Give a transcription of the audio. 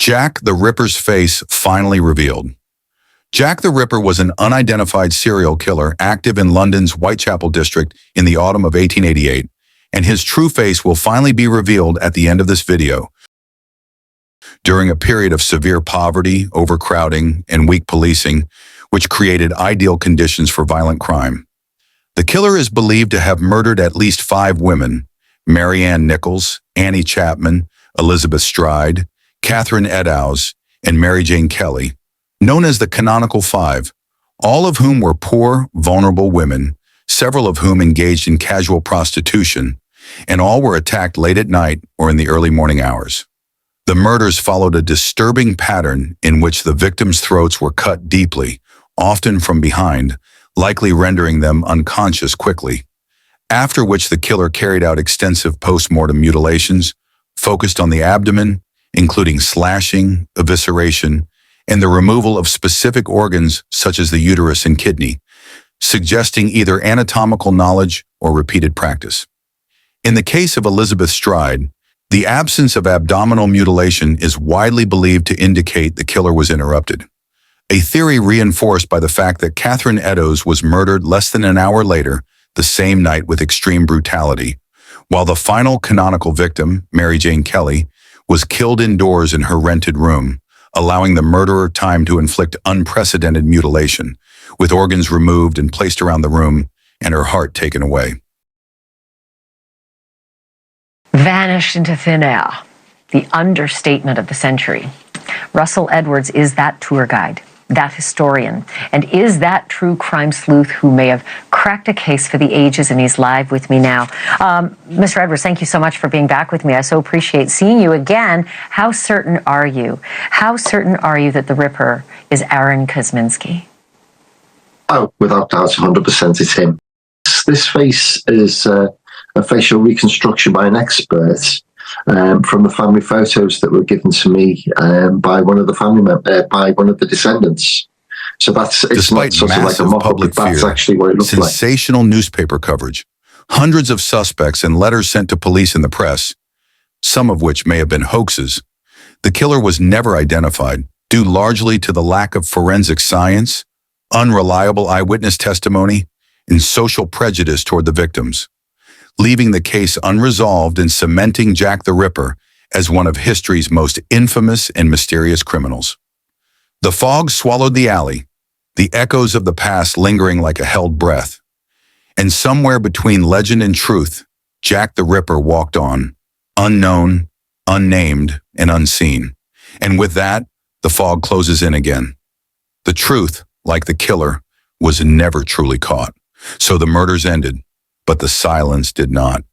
Jack the Ripper's face finally revealed. Jack the Ripper was an unidentified serial killer active in London's Whitechapel district in the autumn of 1888, and his true face will finally be revealed at the end of this video. During a period of severe poverty, overcrowding, and weak policing, which created ideal conditions for violent crime. The killer is believed to have murdered at least 5 women: Mary Ann Nichols, Annie Chapman, Elizabeth Stride, Catherine Eddowes, and Mary Jane Kelly, known as the Canonical Five, all of whom were poor, vulnerable women, several of whom engaged in casual prostitution, and all were attacked late at night or in the early morning hours. The murders followed a disturbing pattern in which the victims' throats were cut deeply, often from behind, likely rendering them unconscious quickly, after which the killer carried out extensive post-mortem mutilations, focused on the abdomen, including slashing, evisceration, and the removal of specific organs such as the uterus and kidney, suggesting either anatomical knowledge or repeated practice. In the case of Elizabeth Stride, the absence of abdominal mutilation is widely believed to indicate the killer was interrupted, a theory reinforced by the fact that Catherine Eddowes was murdered less than an hour later, the same night with extreme brutality, while the final canonical victim, Mary Jane Kelly, was killed indoors in her rented room, allowing the murderer time to inflict unprecedented mutilation, with organs removed and placed around the room and her heart taken away. Vanished into thin air, the understatement of the century. Russell Edwards is that tour guide, that historian, and is that true crime sleuth who may have cracked a case for the ages, and he's live with me now. Mr. Edwards, thank you so much for being back with me. I so appreciate seeing you again. How certain are you? How certain are you that the Ripper is Aaron Kosminski? Oh, without doubt, 100% it's him. This face is a facial reconstruction by an expert from the family photos that were given to me by one of the by one of the descendants. So it's Despite not sort of like a mock-up, public that's fear, actually what it looks like. sensational newspaper coverage, hundreds of suspects and letters sent to police and the press, some of which may have been hoaxes, the killer was never identified, due largely to the lack of forensic science, unreliable eyewitness testimony, and social prejudice toward the victims, leaving the case unresolved and cementing Jack the Ripper as one of history's most infamous and mysterious criminals. The fog swallowed the alley, the echoes of the past lingering like a held breath. And somewhere between legend and truth, Jack the Ripper walked on, unknown, unnamed, and unseen. And with that, the fog closes in again. The truth, like the killer, was never truly caught. So the murders ended, but the silence did not.